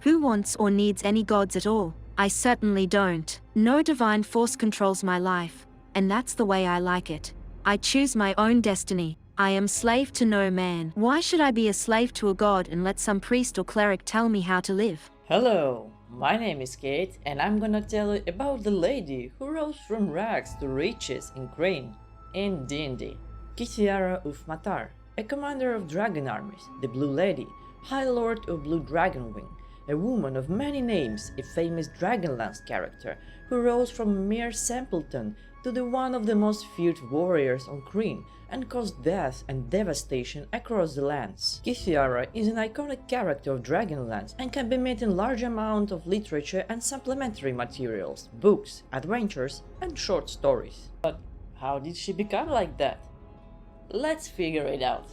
Who wants or needs any gods at all? I certainly don't. No divine force controls my life, and that's the way I like it. I choose my own destiny. I am slave to no man. Why should I be a slave to a god and let some priest or cleric tell me how to live? Hello, my name is Kate, and I'm gonna tell you about the lady who rose from rags to riches in Krynn in D&D. Ki-T-iara Uth Matar, a commander of Dragon Armies, the Blue Lady, Highlord of Blue Dragonwing, a woman of many names, a famous Dragonlance character who rose from a mere simpleton to the one of the most feared warriors on Krynn and caused death and devastation across the lands. Ki-T-iara is an iconic character of Dragonlance and can be met in large amount of literature and supplementary materials, books, adventures, and short stories. But how did she become like that? Let's figure it out.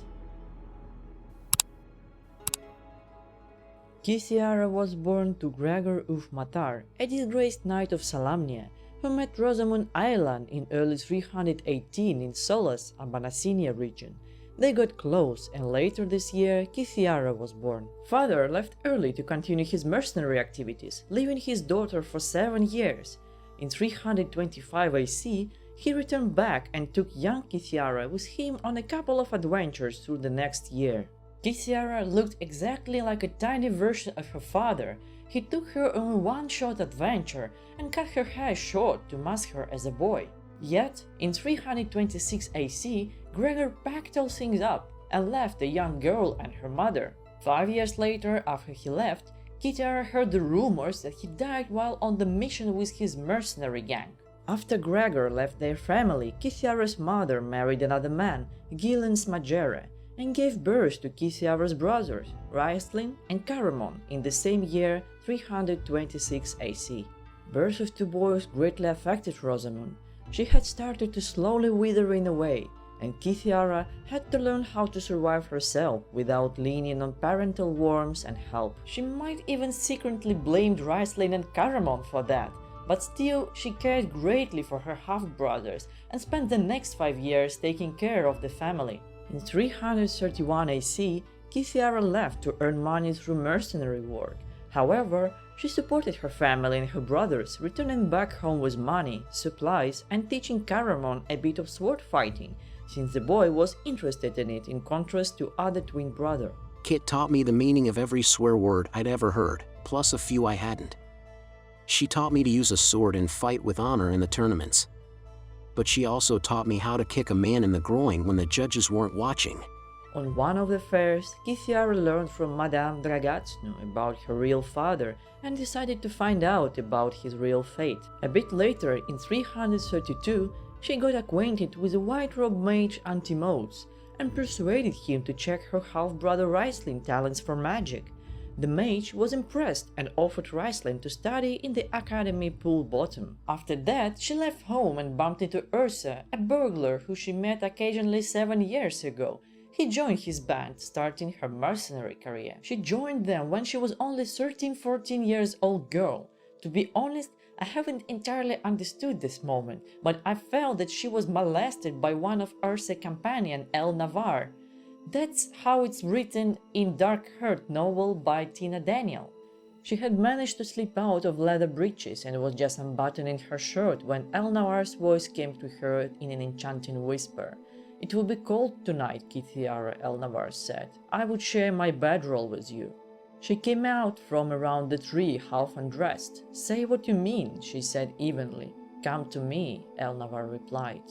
Ki-T-iara was born to Kitiara Uth Matar, a disgraced knight of Salamnia, who met Rosamund Island in early 318 in Solas, Abanasinia region. They got close, and later this year Ki-T-iara was born. Father left early to continue his mercenary activities, leaving his daughter for 7 years. In 325 AC, he returned back and took young Ki-T-iara with him on a couple of adventures through the next year. Ki-T-iara looked exactly like a tiny version of her father. He took her on a one-shot adventure and cut her hair short to mask her as a boy. Yet, in 326 AC, Gregor packed all things up and left the young girl and her mother. 5 years later, after he left, Ki-T-iara heard the rumors that he died while on the mission with his mercenary gang. After Gregor left their family, Ki-T-iara's mother married another man, Gillen's Magere, and gave birth to Ki-T-iara's brothers, Raistlin and Caramon, in the same year 326 AC. Birth of 2 boys greatly affected Rosamund. She had started to slowly withering away, and Ki-T-iara had to learn how to survive herself without leaning on parental warmth and help. She might even secretly blamed Raistlin and Caramon for that, but still she cared greatly for her half-brothers and spent the next 5 years taking care of the family. In 331 AC, Ki-T-iara left to earn money through mercenary work. However, she supported her family and her brothers, returning back home with money, supplies, and teaching Caramon a bit of sword fighting, since the boy was interested in it in contrast to other twin brother. Kit taught me the meaning of every swear word I'd ever heard, plus a few I hadn't. She taught me to use a sword and fight with honor in the tournaments. But she also taught me how to kick a man in the groin when the judges weren't watching. On one of the fairs, Ki-T-iara learned from Madame Dragatsnu about her real father and decided to find out about his real fate. A bit later, in 332, she got acquainted with the white-robed mage Antimodes and persuaded him to check her half-brother Raistlin talents for magic. The mage was impressed and offered Raistlin to study in the academy Pool Bottom. After that, she left home and bumped into Ursa, a burglar who she met occasionally 7 years ago. He joined his band, starting her mercenary career. She joined them when she was only 13-14 years old girl. To be honest, I haven't entirely understood this moment, but I felt that she was molested by one of Ursa's companions, El Navarre. That's how it's written in Dark Heart novel by Tina Daniel. She had managed to slip out of leather breeches and was just unbuttoning her shirt when El Navarre's voice came to her in an enchanting whisper. "It will be cold tonight, Ki-T-iara," El Navarre said. "I would share my bedroll with you." She came out from around the tree half undressed. "Say what you mean," she said evenly. "Come to me," El Navarre replied.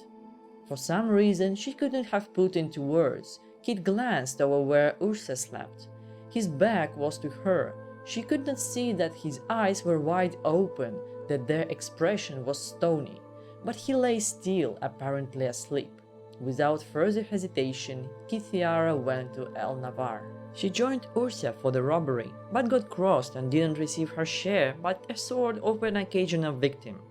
For some reason she couldn't have put into words. Kit glanced over where Ursa slept. His back was to her. She could not see that his eyes were wide open, that their expression was stony. But he lay still, apparently asleep. Without further hesitation, Ki-T-iara went to El Navarre. She joined Ursa for the robbery, but got crossed and didn't receive her share but a sword of an occasional victim.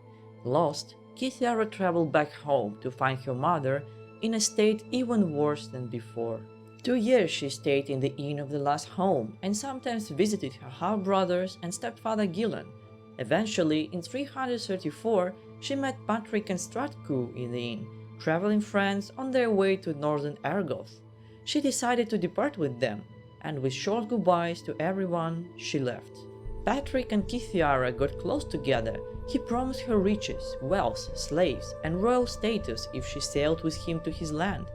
Lost, Ki-T-iara traveled back home to find her mother in a state even worse than before. 2 years she stayed in the inn of the last home and sometimes visited her half-brothers and stepfather Gillen. Eventually, in 334, she met Patrick and Stratku in the inn, traveling friends on their way to northern Ergoth. She decided to depart with them, and with short goodbyes to everyone, she left. Patrick and Ki-T-iara got close together, he promised her riches, wealth, slaves, and royal status if she sailed with him to his land.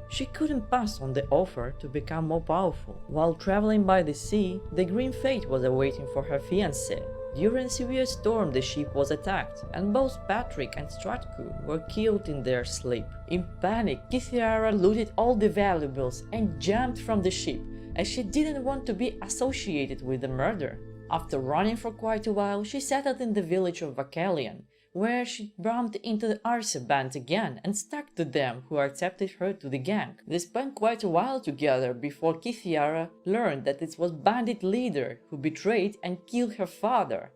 She couldn't pass on the offer to become more powerful. While traveling by the sea, the grim fate was awaiting for her fiancé. During a severe storm, the ship was attacked, and both Patrick and Stratku were killed in their sleep. In panic, Ki-T-iara looted all the valuables and jumped from the ship, as she didn't want to be associated with the murder. After running for quite a while, she settled in the village of Vakalian, where she bumped into the Ursa band again and stuck to them, who accepted her to the gang. They spent quite a while together before Ki-T-iara learned that it was bandit leader who betrayed and killed her father.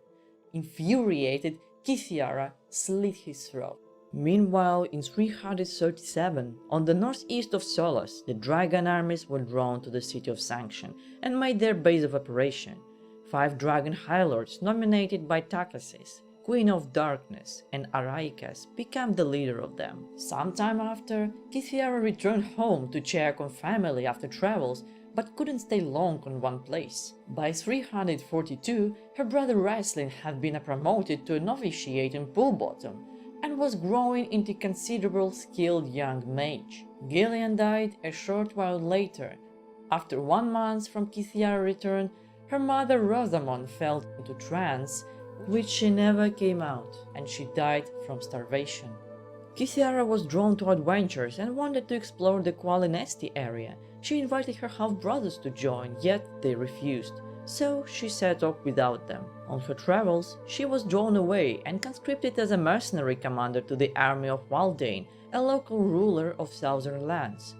Infuriated, Ki-T-iara slit his throat. Meanwhile, in 337, on the northeast of Solas, the Dragon Armies were drawn to the city of Sanction and made their base of operation. 5 dragon Highlords nominated by Takasis, Queen of Darkness, and Ariakas became the leader of them. Sometime after, Ki-T-iara returned home to check on family after travels, but couldn't stay long on one place. By 342, her brother Wrestling had been promoted to a novitiate in Pool Bottom, and was growing into considerable skilled young mage. Gillian died a short while later. After 1 month from Ki-T-iara's return, her mother Rosamond fell into trance, which she never came out, and she died from starvation. Ki-T-iara was drawn to adventures and wanted to explore the Qualinesti area. She invited her half-brothers to join, yet they refused, so she set off without them. On her travels, she was drawn away and conscripted as a mercenary commander to the army of Waldane, a local ruler of southern lands.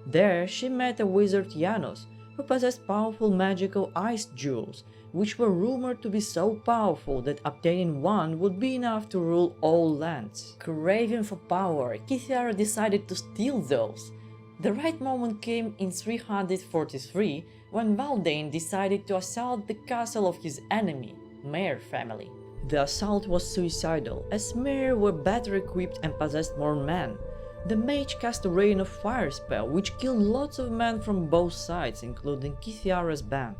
There she met a wizard Janos, who possessed powerful magical ice jewels, which were rumored to be so powerful that obtaining one would be enough to rule all lands. Craving for power, Ki-T-iara decided to steal those. The right moment came in 343, when Waldane decided to assault the castle of his enemy, Mare family. The assault was suicidal, as Mare were better equipped and possessed more men. The mage cast a rain of fire spell, which killed lots of men from both sides, including Ki-T-iara's band.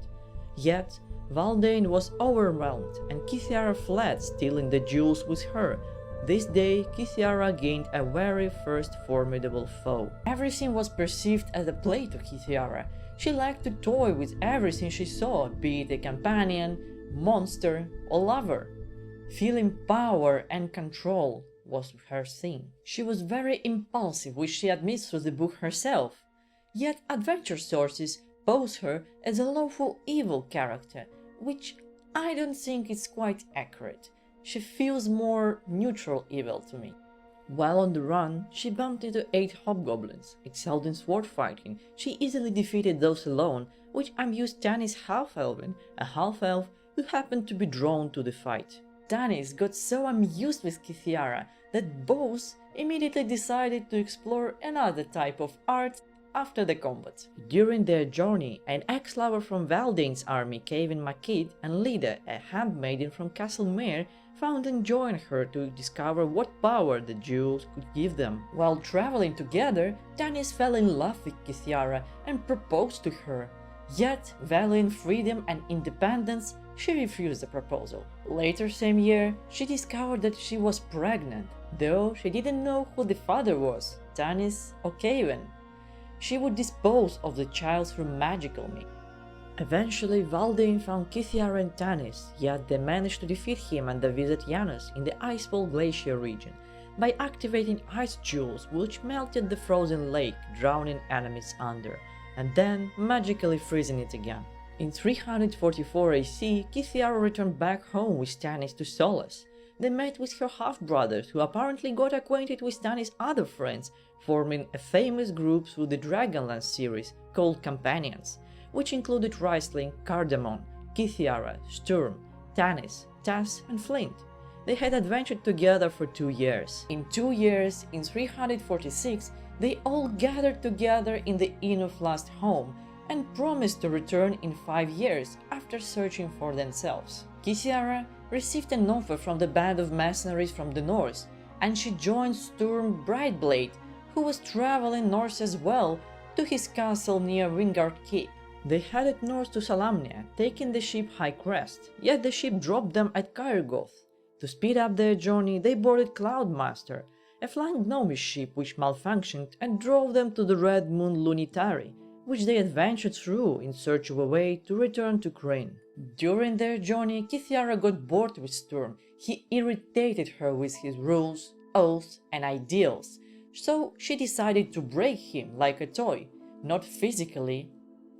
Yet, Waldane was overwhelmed, and Ki-T-iara fled, stealing the jewels with her. This day, Ki-T-iara gained a very first formidable foe. Everything was perceived as a play to Ki-T-iara. She liked to toy with everything she saw, be it a companion, monster, or lover. Feeling power and control was her thing. She was very impulsive, which she admits through the book herself. Yet adventure sources pose her as a lawful evil character, which I don't think is quite accurate. She feels more neutral evil to me. While on the run, she bumped into 8 hobgoblins. Excelled in sword fighting, she easily defeated those alone, which amused Tanis Half-Elven, a half-elf who happened to be drawn to the fight. Tanis got so amused with Ki-T-iara that both immediately decided to explore another type of art after the combat. During their journey, an ex-lover from Valdane's army came in Makid, and Lida, a handmaiden from Castle Mare, found and joined her to discover what power the jewels could give them. While traveling together, Tanis fell in love with Ki-T-iara and proposed to her. Yet, valuing freedom and independence, she refused the proposal. Later same year, she discovered that she was pregnant, though she didn't know who the father was, Tanis or Kaven. She would dispose of the child through magical means. Eventually, Waldane found Ki-T-iara and Tanis, yet they managed to defeat him and the wizard Janos in the Icefall Glacier region by activating ice jewels which melted the frozen lake, drowning enemies under, and then magically freezing it again. In 344 AC, Ki-T-iara returned back home with Tanis to Solas. They met with her half-brothers, who apparently got acquainted with Tanis' other friends, forming a famous group through the Dragonlance series called Companions, which included Wrestling, Cardamon, Ki-T-iara, Sturm, Tanis, Tass, and Flint. They had adventured together for 2 years. In 2 years, in 346, they all gathered together in the Inn of Last Home and promised to return in 5 years after searching for themselves. Ki-T-iara received an offer from the band of mercenaries from the north, and she joined Sturm Brightblade, who was traveling north as well, to his castle near Wingard Keep. They headed north to Salamnia, taking the ship High Crest, yet the ship dropped them at Ergoth. To speed up their journey, they boarded Cloudmaster, a flying gnomish ship which malfunctioned and drove them to the Red Moon Lunitary, which they adventured through in search of a way to return to Krynn. During their journey, Ki-T-iara got bored with Sturm. He irritated her with his rules, oaths, and ideals, so she decided to break him like a toy, not physically,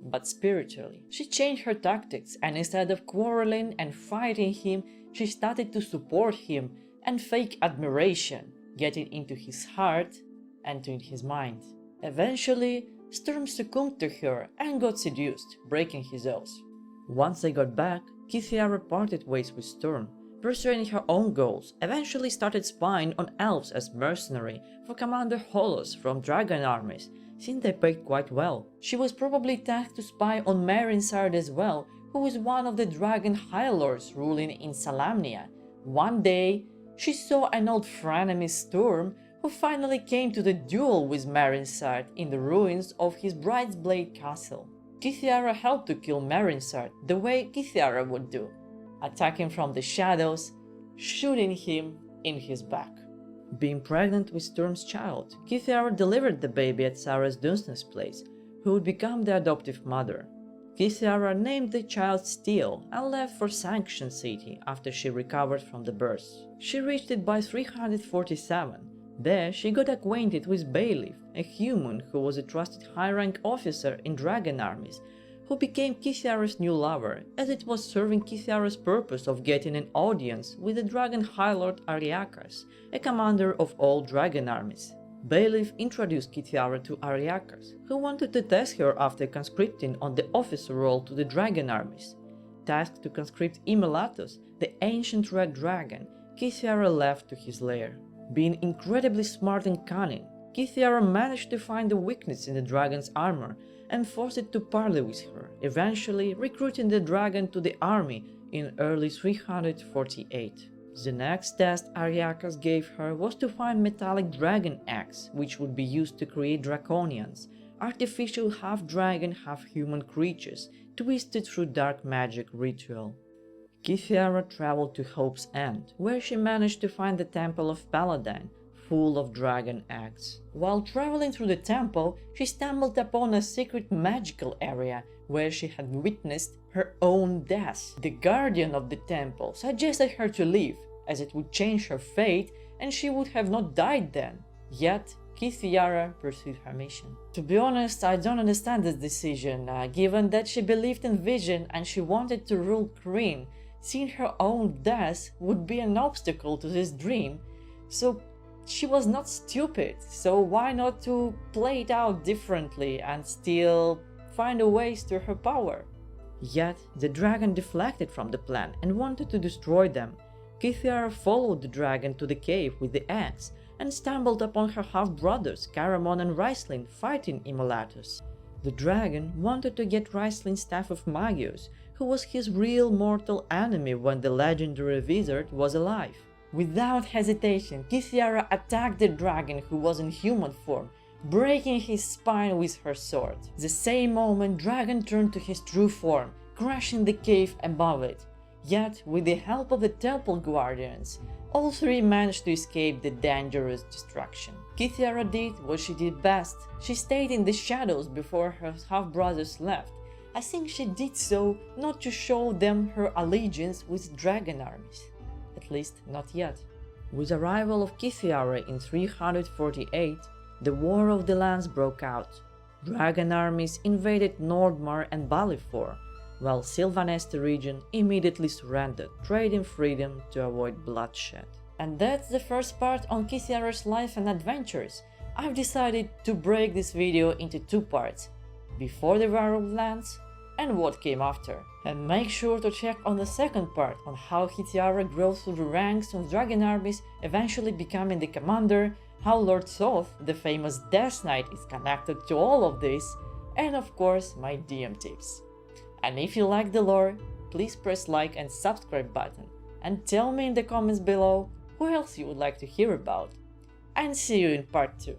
but spiritually. She changed her tactics, and instead of quarreling and fighting him, she started to support him and fake admiration, getting into his heart and into his mind. Eventually, Sturm succumbed to her and got seduced, breaking his oath. Once they got back, Ki-T-iara parted ways with Sturm, pursuing her own goals, eventually started spying on elves as mercenary for Commander Holos from Dragon Armies, since they paid quite well. She was probably tasked to spy on Marinsard as well, who was one of the dragon Highlords ruling in Salamnia. One day, she saw an old frenemy Sturm, who finally came to the duel with Marinsard in the ruins of his Brightblade castle. Ki-T-iara helped to kill Marinsard the way Ki-T-iara would do, attacking from the shadows, shooting him in his back. Being pregnant with Sturm's child, Ki-T-iara delivered the baby at Sarah's Dunstan's place, who would become the adoptive mother. Ki-T-iara named the child Steel and left for Sanction City after she recovered from the birth. She reached it by 347. There she got acquainted with Bailiff, a human who was a trusted high-rank officer in Dragon Armies, who became Ki-T-iara's new lover, as it was serving Ki-T-iara's purpose of getting an audience with the dragon Highlord Ariakas, a commander of all Dragon Armies. Bailiff introduced Ki-T-iara to Ariakas, who wanted to test her after conscripting on the officer role to the Dragon Armies. Tasked to conscript Immolatus, the ancient red dragon, Ki-T-iara left to his lair. Being incredibly smart and cunning, Ki-T-iara managed to find a weakness in the dragon's armor and forced it to parley with her, eventually recruiting the dragon to the army in early 348. The next test Ariakas gave her was to find metallic dragon eggs, which would be used to create draconians, artificial half-dragon, half-human creatures, twisted through dark magic ritual. Ki-T-iara traveled to Hope's End, where she managed to find the Temple of Paladine, full of dragon eggs. While traveling through the temple, she stumbled upon a secret magical area where she had witnessed her own death. The guardian of the temple suggested her to leave, as it would change her fate and she would have not died then. Yet, Ki-T-iara pursued her mission. To be honest, I don't understand this decision, given that she believed in vision and she wanted to rule Krynn. Seeing her own death would be an obstacle to this dream, so she was not stupid, so why not to play it out differently and still find a ways to her power? Yet, the dragon deflected from the plan and wanted to destroy them. Ki-T-iara followed the dragon to the cave with the axe and stumbled upon her half-brothers Caramon and Ricelin fighting Immolatus. The dragon wanted to get Ricelin's Staff of Magios, who was his real mortal enemy when the legendary wizard was alive. Without hesitation, Ki-T-iara attacked the dragon, who was in human form, breaking his spine with her sword. The same moment, dragon turned to his true form, crashing the cave above it. Yet, with the help of the temple guardians, all three managed to escape the dangerous destruction. Ki-T-iara did what she did best. She stayed in the shadows before her half-brothers left. I think she did so not to show them her allegiance with Dragon Armies. At least not yet. With the arrival of Ki-T-iara in 348, the War of the Lands broke out. Dragon Armies invaded Nordmar and Balifor, while Sylvanester region immediately surrendered, trading freedom to avoid bloodshed. And that's the first part on Ki-T-iara's life and adventures. I've decided to break this video into two parts, before the War of Lands and what came after. And make sure to check on the second part on how Ki-T-iara grows through the ranks of Dragon Armies, eventually becoming the commander, how Lord Thoth, the famous Death Knight, is connected to all of this, and of course my DM tips. And if you like the lore, please press like and subscribe button, and tell me in the comments below who else you would like to hear about. And see you in part 2.